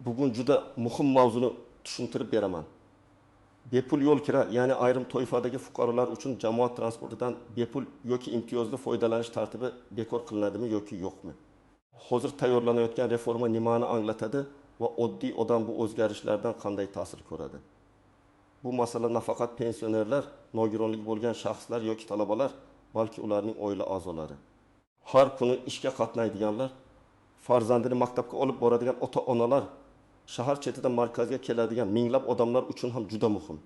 Bugun juda muhim mavzuni tushuntirib beraman. Bepul yo'l kira, ya'ni ayrim toifadagi fuqarolar uchun jamoat transportidan bepul yoki imtiyozli foydalanish tartibi bekor qilinadimi yoki yo'qmi? Hozir tayyorlanayotgan reforma nimani anglatadi va oddiy odam bu o'zgarishlardan qanday ta'sir ko'radi? Bu masala nafaqat pensionerlar, nogironligi bo'lgan shaxslar yoki talabalar, balki ularning oila a'zolari. Har kuni ishga qatnaydiganlar, farzandini maktabga olib boradigan ota-onalar, shahar chetidan markazga keladigan minglab odamlar uchun ham juda muhim.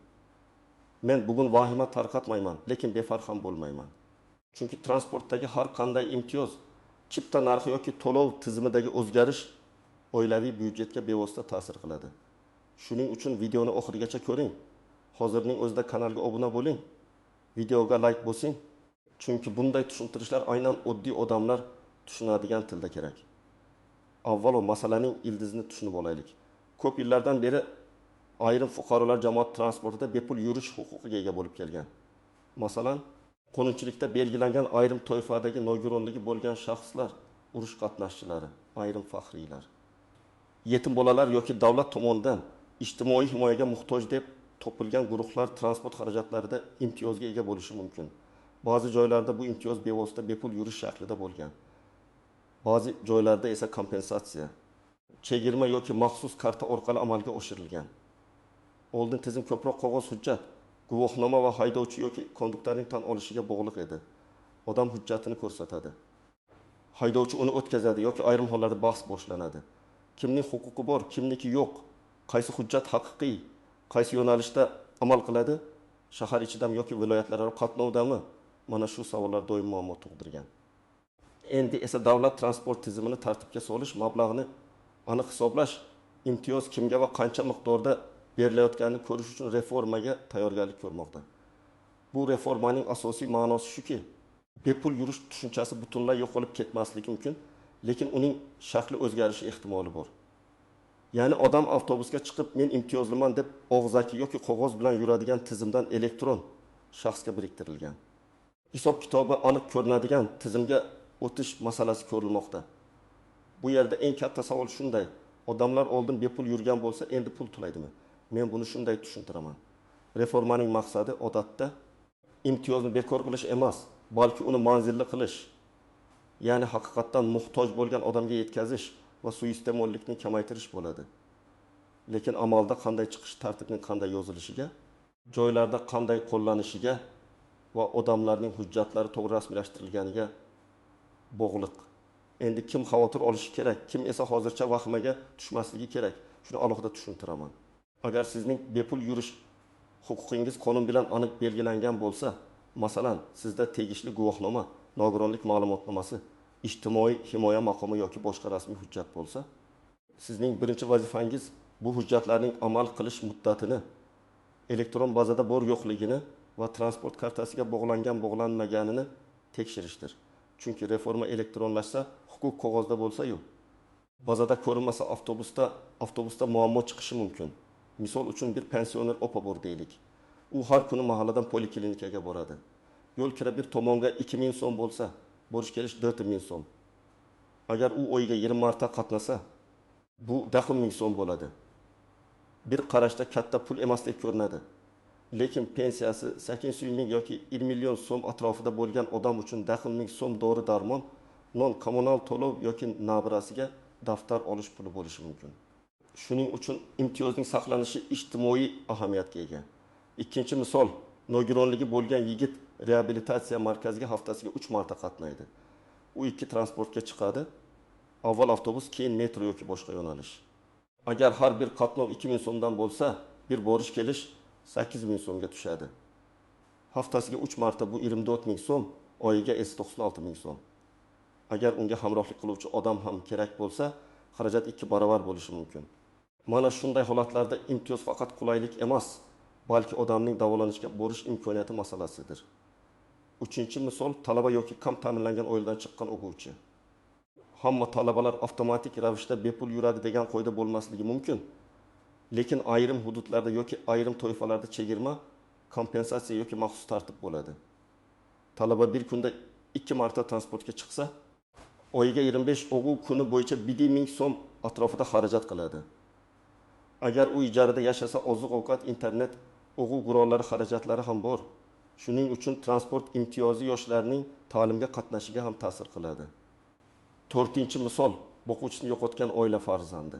Men bugun vahima tarqatmayman, lekin befarq ham bo'lmayman. Chunki transportdagi har qanday imtiyoz, chipta narxi yoki to'lov tizimidagi o'zgarish oilaviy byudjetga bevosita ta'sir qiladi. Shuning uchun videoni oxirigacha ko'ring. Hozirning o'zida kanalga obuna bo'ling. Videoga like bosing. Chunki bunday tushuntirishlar aynan oddiy odamlar tushunadigan tilda kerak. Avvalo masalaning ildizini tushunib olaylik. Ko'p yillardan beri ayrim fuqarolar jamoat transportida bepul yurish huquqiga ega bo'lib kelgan. Masalan, qonunchilikda belgilangan ayrim toifadagi nogironligi bo'lgan shaxslar, urush qatnashchilari, ayrim faxriylar, yetim bolalar yoki davlat tomonidan ijtimoiy himoyaga muhtoj deb topilgan guruhlar transport xarajatlarida imtiyozga ega bo'lishi mumkin. Ba'zi joylarda bu imtiyoz bevosita bepul yurish shaklida bo'lgan. Ba'zi joylarda esa kompensatsiya, chegirma yoki maxsus karta orqali amalga oshirilgan. Oldin tizim ko'proq qog'oz hujjat, guvohnoma va haydovchi yoki konduktorning tan olishiga bog'liq edi. Odam hujjatini ko'rsatadi. Haydovchi uni o'tkazadi yoki ayrim hollarda bahs boshlanadi. Kimning huquqi bor, kimniki yo'q, qaysi hujjat haqiqiy, qaysi yo'nalishda amal qiladi, shahar ichidami yoki viloyatlararo qatnovdami? Mana shu savollar doim muammo tug'dirgan. Endi esa davlat transport tizimini tartibga solish, mablag'ni aniq hisoblash, imtiyoz kimga va qancha miqdorda berilayotganini ko'rish uchun reformaga tayyorgarlik ko'rmoqda. Bu reformaning asosiy ma'nosi shuki, bepul yurish tushunchasi butunlay yo'qolib ketmasligi mumkin, lekin uning shakli o'zgarishi ehtimoli bor. Ya'ni odam avtobusga chiqib, men imtiyozliman deb og'zaki yoki qog'oz bilan yuradigan tizimdan elektron shaxsga biriktirilgan. Hisob kitobi aniq ko'rinadigan tizimga o'tish masalasi ko'rilmoqda. Bu yerda eng katta savol shunday: odamlar oldin bepul yurgan bo'lsa, endi pul to'laydimi? Men buni shunday tushuntiraman. Reformaning maqsadi odatda imtiyozni bekor qilish emas, balki uni manzilli qilish, ya'ni haqiqatdan muhtoj bo'lgan odamga yetkazish va suiiste'mollikni kamaytirish bo'ladi. Lekin amalda qanday chiqish tartibining qanday yozilishiga, joylarda qanday qo'llanishiga va odamlarning hujjatlari to'g'ri rasmiylashtirilganiga bog'liq. Endi kim xavotir olishi kerak, kim esa hozircha vahimaga tushmasligi kerak. Shuni alohida tushuntiraman. Agar sizning bepul yurish huquqingiz qonun bilan aniq belgilangan bo'lsa, masalan, sizda tegishli guvohnoma, nogironlik ma'lumotnomasi, ijtimoiy himoya maqomi yoki boshqa rasmiy hujjat bo'lsa, sizning birinchi vazifangiz bu hujjatlarning amal qilish muddatini, elektron bazada bor yo'qligini va transport kartasiga bog'langan-bog'lanmaganini tekshirishdir. Chunki reforma elektronlashsa, huquq qog'ozda bo'lsa-yu, bazada ko'rinmasa avtobusda muammo chiqishi mumkin. Misol uchun bir pensioner opa bor deylik. U har kuni mahalladan poliklinikaga boradi. Yo'l kira bir tomonga 2000 so'm bo'lsa, borish kelish 4000 so'm. Agar u oyiga 20 marta qatnasa, bu 1000 so'm bo'ladi. Bir qarashda katta pul emasdek ko'rinadi. Lekin pensiyasi 800 ming yoki 1 million so'm atrofida bo'lgan odam uchun 1000 so'm dori-darmon, non, kommunal to'lov yoki nabirasiga daftar olish puli bo'lishi mumkin. Shuning uchun imtiyozning saqlanishi ijtimoiy ahamiyatga ega. Ikkinchi misol, nogironligi bo'lgan yigit reabilitatsiya markaziga haftasiga 3 marta qatnaydi. U ikki transportga chiqadi. Avval avtobus, keyin metro yoki boshqa yo'nalish. Agar har bir qatnov 2000 so'mdan bo'lsa, bir borish kelish 8000 so'mga tushadi. Haftasiga 3 marta bu 24 ming so'm, oyiga esa 96 ming so'm. Agar unga hamrohlik qiluvchi odam ham kerak bo'lsa, xarajat 2 barobar bo'lishi mumkin. Mana shunday holatlarda imtiyoz faqat qulaylik emas, balki odamning davolanishga borish imkoniyati masalasidir. Uchinchi misol, talaba yoki kam ta'minlangan oiladan chiqqan o'quvchi. Hamma talabalar avtomatik ravishda bepul yuradi degan qoida bo'lmasligi mumkin. Lekin ayrim hududlarda yoki ayrim toifalarda chegirma, kompensatsiya yoki maxsus tartib bo'ladi. Talaba bir kunda 2 marta transportga chiqsa, oyiga 25 o'quv kuni bo'yicha 1000 so'm atrofida xarajat qiladi. Agar u ijarada yashasa, oziq-ovqat, internet, o'quv qurollari xarajatlari ham bor. Shuning uchun transport imtiyozi yoshlarning ta'limga qatnashishiga ham ta'sir qiladi. 4-misol, o'quvchisini yo'qotgan oila farzandi.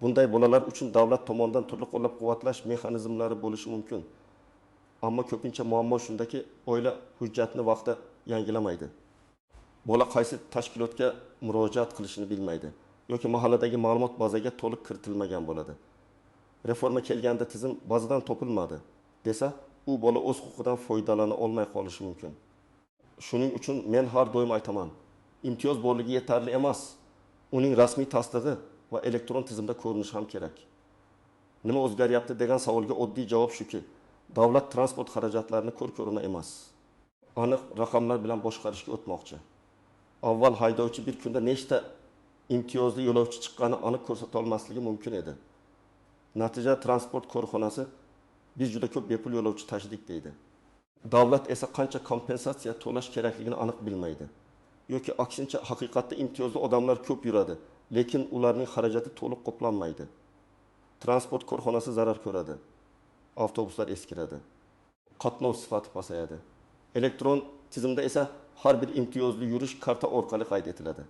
Bunday bolalar uchun davlat tomonidan turli qo'llab-quvvatlash mexanizmlari bo'lishi mumkin. Ammo ko'pincha muammo shundaki, oila hujjatni vaqtida yangilamaydi. Bola qaysi tashkilotga murojaat qilishini bilmaydi yoki mahalladagi ma'lumot bazaga to'liq kiritilmagan bo'ladi. Reforma kelganda tizim bazadan topilmadi desa, u bola o'z huquqidan foydalana olmay qolishi mumkin. Shuning uchun men har doim aytaman, imtiyoz borligi yetarli emas. Uning rasmiy tasdig'i va elektron tizimda ko'rinishi ham kerak. Nima o'zgaryapti degan savolga oddiy javob shuki, davlat transport xarajatlarini ko'r-ko'rona emas, aniq raqamlar bilan boshqarishga o'tmoqchi. Avval haydovchi bir kunda nechta imtiyozli yo'lovchi chiqqani aniq ko'rsata olmasligi mumkin edi. Natija transport korxonasi biz juda ko'p bepul yo'lovchi tashidik deydi. Davlat esa qancha kompensatsiya to'lash kerakligini aniq bilmaydi. Yoki aksincha haqiqatda imtiyozli odamlar ko'p yuradi, lekin ularning xarajati to'liq qoplanmaydi. Transport korxonasi zarar ko'radi. Avtobuslar eskiradi. Qatnov sifati pasayadi. Elektron tizimda esa har bir imtiyozli yurish karta orqali qayd etiladi.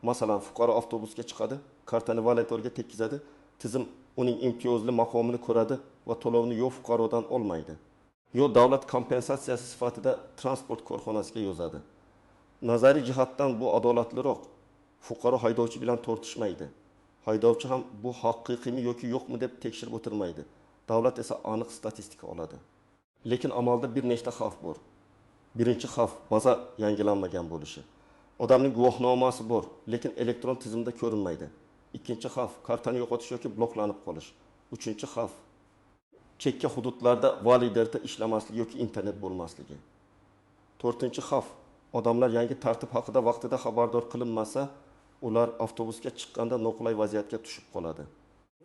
Masalan, fuqaro avtobusga chiqadi, kartani validorga tekkizadi, tizim uning imtiyozli maqomini ko'radi va to'lovni yo fuqarodan olmaydi, yo davlat kompensatsiyasi sifatida transport korxonasiga yozadi. Nazariy jihatdan bu adolatliroq. Fuqaro haydovchi bilan tortishmaydi. Haydovchi ham bu haqiqiymi yoki yo'qmi deb tekshirib o'tirmaydi. Davlat esa aniq statistika oladi. Lekin amalda bir nechta xavf bor. Birinchi xavf baza yangilanmagan bo'lishi. Odamning guvohnomasi bor, lekin elektron tizimda ko'rinmaydi. Ikkinchi xavf kartani yo'qotish yoki bloklanib qolish. Uchinchi xavf chekka hududlarda validerda ishlamasligi yoki internet bo'lmasligi. To'rtinchi xavf odamlar yangi tartib haqida vaqtida xabardor qilinmasa, ular avtobusga chiqqanda noqulay vaziyatga tushib qoladi.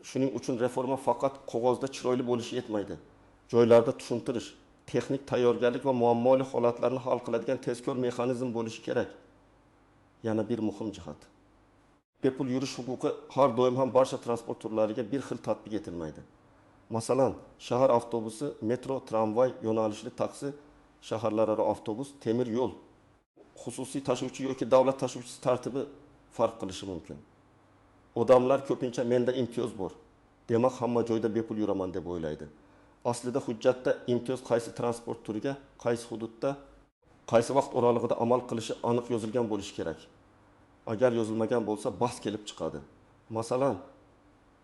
Shuning uchun reforma faqat qog'ozda chiroyli bo'lishi yetmaydi. Joylarda tushuntirish, texnik tayyorgarlik va muammoli holatlarni hal qiladigan tezkor mexanizm bo'lishi kerak. Yana bir muhim jihat. Bepul yurish huquqi har doim ham barcha transport turlariga bir xil tatbiq etilmaydi. Masalan, shahar avtobusi, metro, tramvay, yo'nalishli taksi, shaharlararo avtobus, temir yo'l, xususiy tashuvchi yoki davlat tashuvchisi tartibi farq qilishi mumkin. Odamlar ko'pincha menda imtiyoz bor, demak hamma joyda bepul yuraman deb o'ylaydi. Aslida hujjatda imtiyoz qaysi transport turiga, qaysi hududda, qaysi vaqt oralig'ida amal qilishi aniq yozilgan bo'lishi kerak. Agar yozilmagan bo'lsa, bahs kelib chiqadi. Masalan,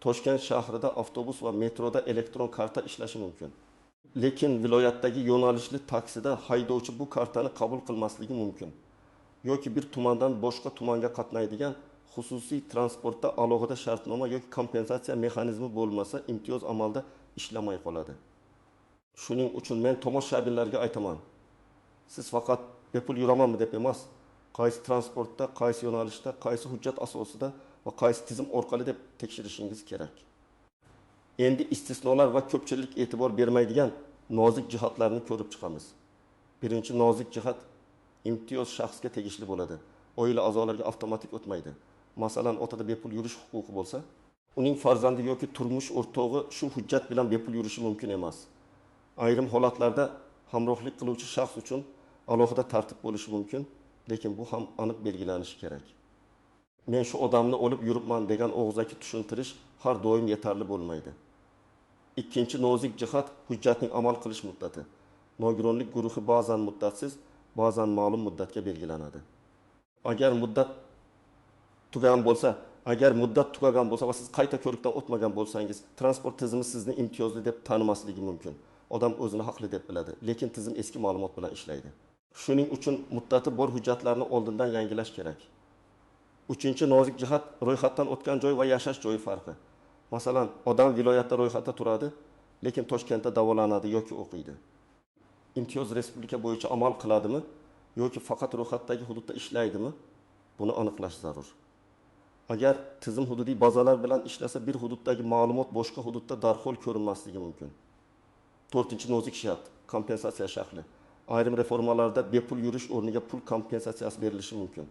Toshkent shahrida avtobus va metroda elektron karta ishlashi mumkin. Lekin viloyatdagi yo'nalishli taksida haydovchi bu kartani qabul qilmasligi mumkin. Yoki bir tumandan boshqa tumanga qatnaydigan xususiy transportda alohida shartnoma yoki kompensatsiya mexanizmi bo'lmasa, imtiyoz amalda ishlamay qoladi. Shuning uchun men tomoshabinlarga aytaman. Siz faqat bepul yuramanmi deb emas, qaysi transportda, qaysi yo'nalishda, qaysi hujjat asosida va qaysi tizim orqali deb tekshirishingiz kerak. Endi istisnolar va ko'pchilik e'tibor bermaydigan nozik jihatlarni ko'rib chiqamiz. Birinchi nozik jihat imtiyoz shaxsga tegishli bo'ladi. Oila a'zolariga avtomatik o'tmaydi. Masalan, otada bepul yurish huquqi bo'lsa, uning farzandi yoki turmush o'rtog'i shu hujjat bilan bepul yurishi mumkin emas. Ayrim holatlarda hamrohlik qiluvchi shaxs uchun alohida tartib bo'lishi mumkin, lekin bu ham aniq belgilanishi kerak. Men shu odamni olib yuribman degan og'zaki tushuntirish har doim yetarli bo'lmaydi. Ikkinchi nozik jihat hujjatning amal qilish muddati. Nogironlik guruhi ba'zan muddatsiz, ba'zan ma'lum muddatga belgilanadi. Agar muddat tugagan bo'lsa va siz qayta ko'rikdan o'tmagan bo'lsangiz, transport tizimi sizni imtiyozli deb tanimasligi mumkin. Odam o'zini haqli deb biladi, lekin tizim eski ma'lumot bilan ishlaydi. Shuning uchun muddati bor hujjatlarni oldindan yangilash kerak. Uchinchi nozik jihat ro'yxatdan o'tgan joy va yashash joyi farqi. Masalan, odam viloyatda ro'yxatda turadi, lekin Toshkentda davolanadi yoki o'qiydi. Imtiyoz respublika bo'yicha amal qiladimi yoki faqat ro'yxatdagi hududda ishlaydimi? Buni aniqlash zarur. Agar tizim hududiy bazalar bilan ishlasa, bir hududdagi ma'lumot boshqa hududda darhol ko'rinmasligi mumkin. 4-nozik jihat kompensatsiya shakli. Ayrim reformalarda bepul yurish o'rniga pul kompensatsiyasi berilishi mumkin.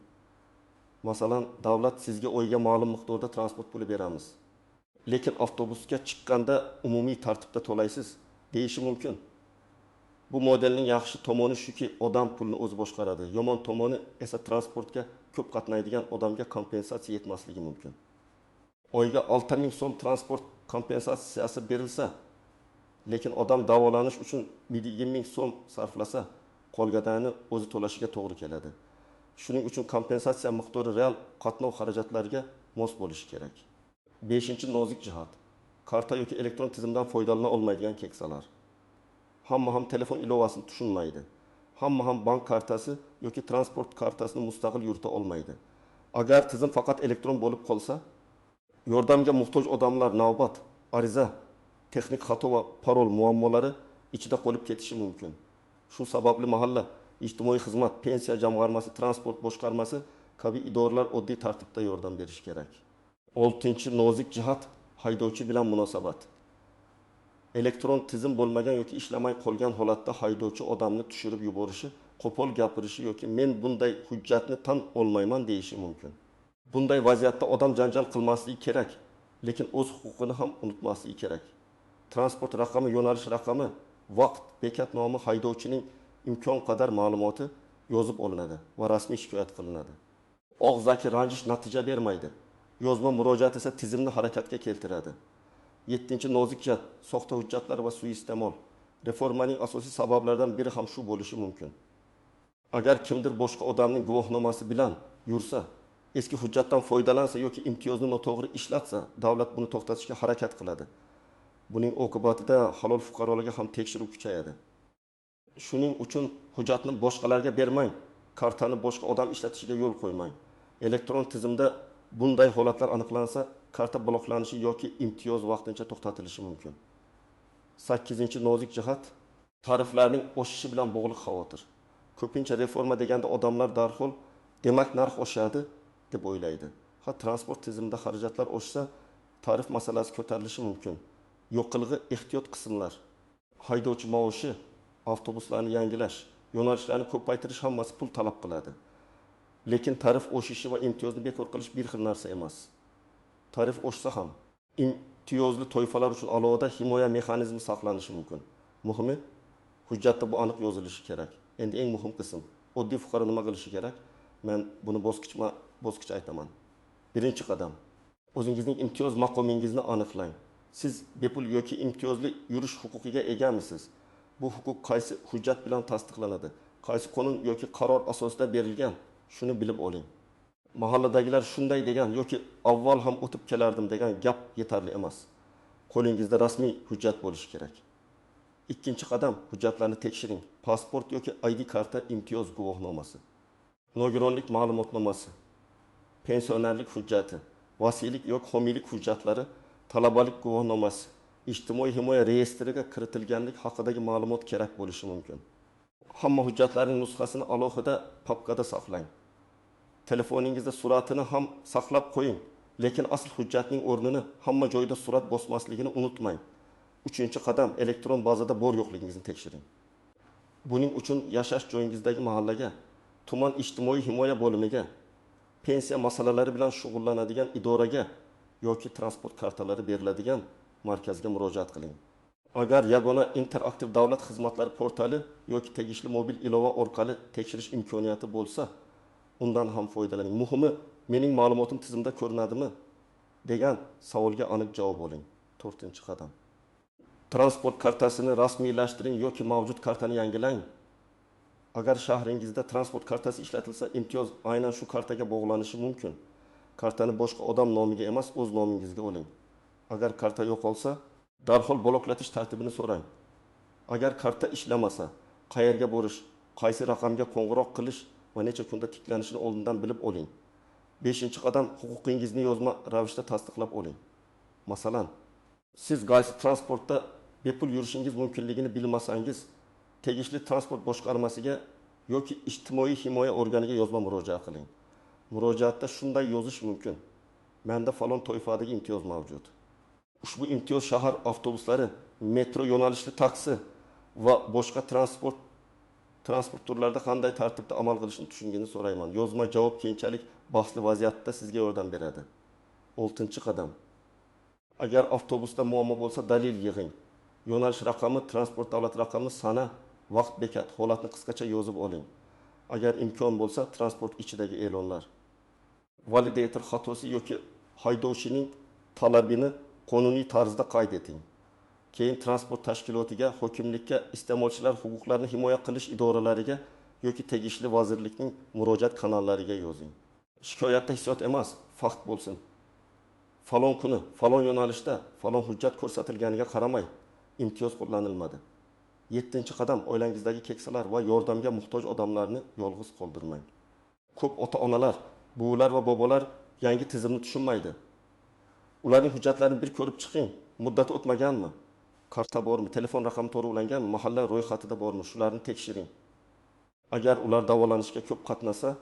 Masalan, davlat sizga oyga ma'lum miqdorda transport puli beramiz. lekin avtobusga chiqqanda umumiy tartibda to'laysiz deyishi mumkin. Bu modelning yaxshi tomoni shuki, odam pulni o'zi boshqaradi. Yomon tomoni esa transportga ko'p qatnaydigan odamga kompensatsiya yetmasligi mumkin. Oyga 6000 so'm transport kompensatsiyasi berilsa, lekin odam davolanish uchun 20 so'm sarflasa, qolganini o'zi to'lashiga to'g'ri keladi. Shuning uchun kompensatsiya miqdori real qatnov xarajatlariga mos bo'lishi kerak. 5-nozik jihat. Karta yoki elektron tizimdan foydalana olmaydigan keksalar. Hamma ham telefon ilovasini tushunmaydi. Hamma ham bank kartasi yoki transport kartasini mustaqil yurita olmaydi. Agar tizim faqat elektron bo'lib qolsa, yordamga muhtoj odamlar navbat, ariza, texnik xato va parol muammolari ichida qolib ketishi mumkin. Shu sababli mahalla, ijtimoiy xizmat, pensiya jamg'armasi, transport boshqarmasi kabi idoralar oddiy tartibda yordam berishi kerak. 6-nozik jihat haydovchi bilan munosabat. Elektron tizim bo'lmagan yoki ishlamay qolgan holatda haydovchi odamni tushirib yuborishi, qo'pol gapirishi yoki men bunday hujjatni tan olmayman deyishi mumkin. Bunday vaziyatda odam janjal qilmasligi kerak, lekin o'z huquqini ham unutmasligi kerak. Transport raqami, yo'nalish raqami, vaqt, bekat nomi, haydovchining imkon qadar ma'lumoti yozib olinadi va rasmiy shikoyat qilinadi. Og'zaki ranjish natija bermaydi. Yozma murojaat esa tizimni harakatga keltiradi. 7-nozik jihat soxta hujjatlar va suiiste'mol. Reformaning asosiy sabablaridan biri ham shu bo'lishi mumkin. Agar kimdir boshqa odamning guvohnomasi bilan yursa, eski hujjatdan foydalansa yoki imtiyozni noto'g'ri ishlatsa, davlat buni to'xtatishga harakat qiladi. Buning oqibatida halol fuqarolarga ham tekshiruv kuchayadi. Shuning uchun hujjatni boshqalarga bermang, kartani boshqa odam ishlatishiga yo'l qo'ymang. Elektron tizimda bunday holatlar aniqlansa, karta bloklanishi yoki imtiyoz vaqtincha to'xtatilishi mumkin. 8-nozik jihat tariflarning oshishi bilan bog'liq xavotir. Ko'pincha reforma deganda odamlar darhol demak narx oshadi deb o'ylaydi. Transport tizimida xarajatlar oshsa, tarif masalasi ko'tarilishi mumkin. Yo'qilg'i ehtiyot qismlar, haydovchi maoshi, avtobuslarni yangilash, yo'nalishlarni ko'paytirish hammasi pul talab qiladi. Lekin tarif oshishi va imtiyozni bekor qilish bir xil narsa emas. Tarif oshsa ham imtiyozli toifalar uchun alohida himoya mexanizmi saqlanishi mumkin. Muhimi, hujjatda bu aniq yozilishi kerak. Endi eng muhim qism, oddiy fuqaro nima qilishi kerak? Men buni bosqichma-bosqich aytaman. Birinchi qadam, o'zingizning imtiyoz maqomingizni aniqlang. Siz bepul yoki imtiyozli yurish huquqiga egamisiz? Bu huquq qaysi hujjat bilan tasdiqlanadi? Qaysi qonun yoki qaror asosida berilgan? Shuni bilib oling. Mahalladagilar shunday degan yoki avval ham o'tib kelardim degan gap yetarli emas. Qo'lingizda rasmiy hujjat bo'lishi kerak. Ikkinchi qadam, hujjatlarni tekshiring. Pasport yoki ID karta, imtiyoz guvohnomasi, nogironlik ma'lumotnomasi, pensionerlik hujjati, vasiylik yoki homiylik hujjatlari, talabalik guvohnomasi, ijtimoiy himoya reyestriga kiritilganlik haqidagi ma'lumot kerak bo'lishi mumkin. Hamma hujjatlarning nusxasini alohida papkada saqlang. Telefoningizda suratini ham saqlab qo'ying, lekin asl hujjatning o'rnini hamma joyda surat bosmasligini unutmang. 3-qadam, elektron bazada bor yo'qligingizni tekshiring. Buning uchun yashash joyingizdagi mahallaga, tuman ijtimoiy himoya bo'limiga, pensiya masalalari bilan shug'ullanadigan idoraga yoki transport kartalari beriladigan markazga murojaat qiling. Agar yagona interaktiv davlat xizmatlari portali yoki tegishli mobil ilova orqali tekshirish imkoniyati bo'lsa, undan ham foydalaning. Muhimi, mening ma'lumotim tizimda ko'rinadimi degan savolga aniq javob oling. 4-qadam. Transport kartasini rasmiylashtiring yoki mavjud kartani yangilang. Agar shahringizda transport kartasi ishlatilsa, imtiyoz aynan shu kartaga bog'lanishi mumkin. Kartani boshqa odam nomiga emas, o'z nomingizga oling. Agar karta yo'qolsa, darhol bloklatish tartibini so'rang. Agar karta ishlamasa, qayerga borish, qaysi raqamga qo'ng'iroq qilish va necha kunda tiklanishini oldindan bilib oling. 5-qadam, huquqingizni yozma ravishda tasdiqlab oling. Masalan, siz qaysi transportda bepul yurishingiz mumkinligini bilmasangiz, tegishli transport boshqarmasiga yoki ijtimoiy himoya organiga yozma murojaat qiling. Murojaatda shunday yozish mumkin: menda falon toifadagi imtiyoz mavjud. Ushbu imtiyoz shahar avtobuslari, metro yo'nalishli taksi va boshqa transport turlarida qanday tartibda amal qilishini tushunganini so'rayman. Yozma javob keyinchalik bahsli vaziyatda sizga yordam beradi. 6-qadam. Agar avtobusda muammo bo'lsa, dalil yig'ing. Yo'nalish raqami, transport davlat raqami, sana, vaqt, bekat, holatni qisqacha yozib oling. Agar imkon bo'lsa, transport ichidagi e'lonlar. Validator xatosi yoki haydovchining talabini qonuniy tarzda qayd eting. Keyin transport tashkilotiga, hokimlikka, iste'molchilar huquqlarini himoya qilish idoralariga yoki tegishli vazirlikning murojaat kanallariga yozing. Shikoyatda hissiyot emas, fakt bo'lsin. Falon kuni, falon yo'nalishda, falon hujjat ko'rsatilganiga qaramay, imtiyoz qo'llanilmadi. 7-qadam, oilangizdagi keksalar va yordamga muhtoj odamlarni yolg'iz qoldirmang. Ko'p ota-onalar, buvilar va bobolar yangi tizimni tushunmaydi. Ularning hujjatlarini bir ko'rib chiqing. Muddati o'tmaganmi? Karta bormi? Telefon raqami to'g'ri ulanganmi? Mahalla ro'yxatida bormi? Shularni tekshiring. Agar ular davolanishga ko'p qatnasa,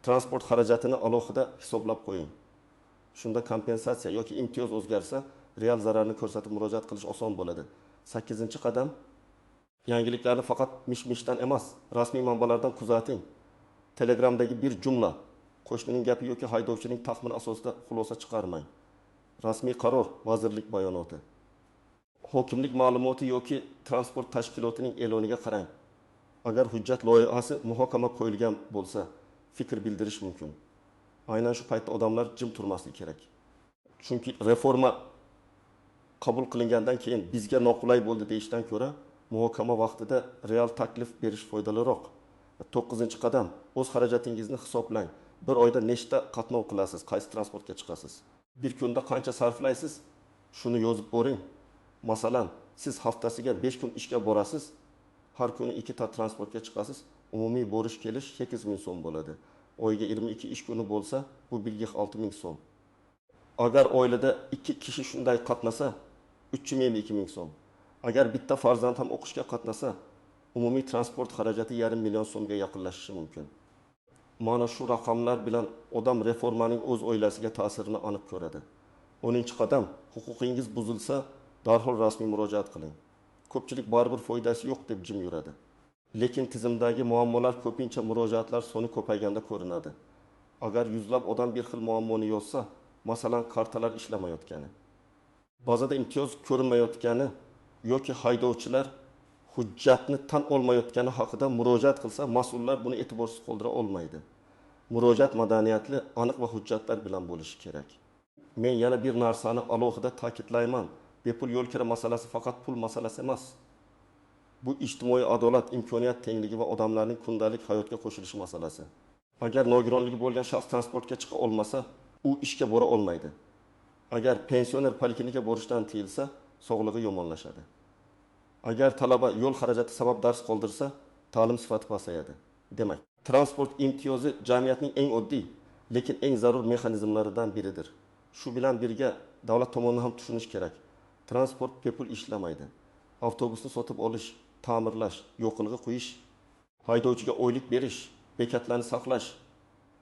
transport xarajatini alohida hisoblab qo'ying. Shunda kompensatsiya yoki imtiyoz o'zgarsa, real zararni ko'rsatib murojaat qilish oson bo'ladi. 8-qadam, yangiliklarni faqat mish-mishdan emas, rasmiy manbalardan kuzating. Telegramdagi bir jumla, qo'shnining gapi yoki haydovchining taxmini asosida xulosa chiqarmang. Rasmiy qaror, vazirlik bayonoti. Hokimlik ma'lumoti yoki transport tashkilotining e'loniga qarang. Agar hujjat loyihasi muhokama qo'yilgan bo'lsa, fikr bildirish mumkin. Aynan shu paytda odamlar jim turmasligi kerak. Chunki reforma qabul qilingandan keyin bizga noqulay bo'ldi deyishdan ko'ra, muhokama vaqtida real taklif berish foydaliroq. 9-qadam, o'z xarajatingizni hisoblang. Bir oyda nechta qatnov qilasiz, qaysi transportga chiqasiz? Bir kunda qancha sarflaysiz? Shuni yozib boring. Masalan, siz haftasiga 5 kun ishga borasiz, har kuni 2 ta transportga chiqasiz, umumiy borish kelish 8000 so'm bo'ladi. Oyga 22 ish kuni bo'lsa, bu 6000 so'm. Agar oilada 2 kishi shunday qatnasa, 3200 so'm. Agar bitta farzand ham o'qishga qatnasa, umumiy transport xarajati 500 million so'mga yaqinlashishi mumkin. Mana shu raqamlar bilan odam reformaning o'z oilasiga ta'sirini aniq ko'radi. 10-qadam, huquqingiz buzilsa, darhol rasmiy murojaat qiling. Ko'pchilik baribir foydasi yo'q deb jim yuradi. Lekin tizimdagi muammolar ko'pincha murojaatlar soni ko'payganda ko'rinadi. Agar yuzlab odam bir xil muammoni yozsa, masalan, kartalar ishlamayotgani, bazada imtiyoz ko'rinmayotgani yoki haydovchilar hujjatni tan olmayotgani haqida murojaat qilsa, mas'ullar buni e'tiborsiz qoldira olmaydi. Murojaat madaniyatli, aniq va hujjatlar bilan bo'lishi kerak. Men yana bir narsani alohida ta'kidlayman. Bepul yo'l kira masalasi faqat pul masalasi emas. Bu ijtimoiy adolat, imkoniyat tengligi va odamlarning kundalik hayotga qo'shilishi masalasi. Agar nogironligi bo'lgan shaxs transportga chiqa olmasa, u ishga bora olmaydi. Agar pensioner poliklinikaga borishdan tiyilsa, sog'lig'i yomonlashadi. Agar talaba yo'l xarajati sabab dars qoldirsa, ta'lim sifati pasayadi. Demak, transport imtiyozi jamiyatning eng oddiy, lekin eng zarur mexanizmlaridan biridir. Shu bilan birga davlat tomonidan ham tushunish kerak. Transport bepul ishlamaydi. Avtobusni sotib olish, ta'mirlash, yo'qilg'i qo'yish, haydovchiga oylik berish, bekatlarni saqlash,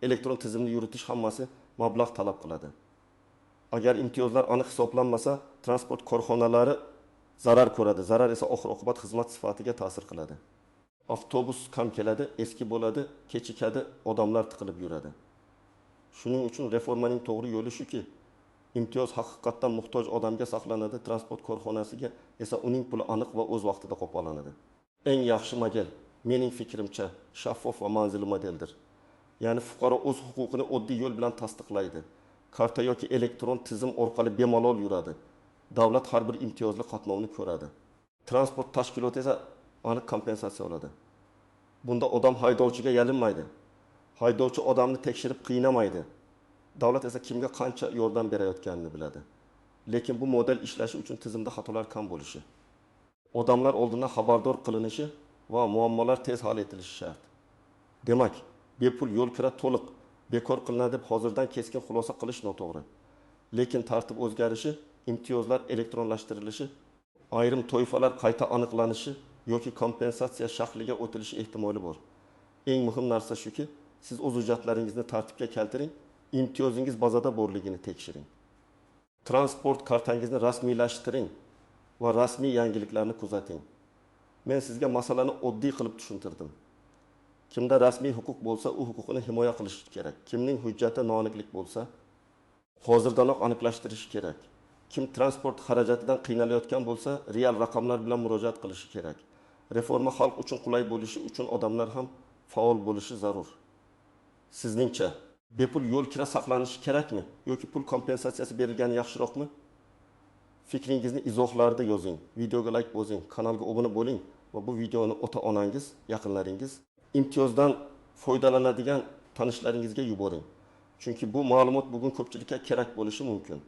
elektron tizimni yuritish hammasi mablag' talab qiladi. Agar imtiyozlar aniq hisoblanmasa, transport korxonalari zarar ko'radi. Zarar esa oxir-oqibat xizmat sifatiga ta'sir qiladi. Avtobus kam keladi, eski bo'ladi, kechikadi, odamlar tiqilib yuradi. Shuning uchun reformaning to'g'ri yo'li shuki, imtiyoz haqiqatdan muhtoj odamga saqlanadi, transport korxonasiga esa uning puli aniq va o'z vaqtida qo'pollanadi. Eng yaxshi model, mening fikrimcha, shaffof va manzilli modeldir. Ya'ni fuqaro o'z huquqini oddiy yo'l bilan tasdiqlaydi. Karta yoki elektron tizim orqali bemalol yuradi. Davlat har bir imtiyozli qatnovni ko'radi. Transport tashkiloti esa aniq kompensatsiya oladi. Bunda odam haydovchiga yalinmaydi. Haydovchi odamni tekshirib qiynamaydi. Davlat esa kimga qancha yordam berayotganini biladi. Lekin bu model ishlashi uchun tizimda xatolar kam bo'lishi, odamlar oldindan xabardor qilinishi va muammolar tez hal etilishi shart. Demak, bepul yo'l kira to'liq bekor qilinadi deb hozirdan keskin xulosa qilish noto'g'ri. Lekin tartib o'zgarishi, imtiyozlar elektronlashtirilishi, ayrim toifalar qayta aniqlanishi yoki kompensatsiya shakliga o'tilishi ehtimoli bor. Eng muhim narsa shuki, siz o'z hujjatlaringizni tartibga keltiring, imtiyozingiz bazada borligini tekshiring. Transport kartangizni rasmiylashtiring va rasmiy yangiliklarni kuzating. Men sizga masalani oddiy qilib tushuntirdim. Kimda rasmiy huquq bo'lsa, u huquqini himoya qilish kerak. Kimning hujjati noaniqlik bo'lsa, hozirdanoq aniqlashtirish kerak. Kim transport xarajatidan qiynalayotgan bo'lsa, real raqamlar bilan murojaat qilishi kerak. Reforma xalq uchun qulay bo'lishi uchun odamlar ham faol bo'lishi zarur. Sizningcha bepul yo'l kira saqlanishi kerakmi yoki pul kompensatsiyasi berilgani yaxshiroqmi? Fikringizni izohlarda yozing, videoga like bosing, kanalga obuna bo'ling va bu videoni ota-onangiz, yaqinlaringiz, imtiyozdan foydalanadigan tanishlaringizga yuboring. Chunki bu ma'lumot bugun ko'pchilikka kerak bo'lishi mumkin.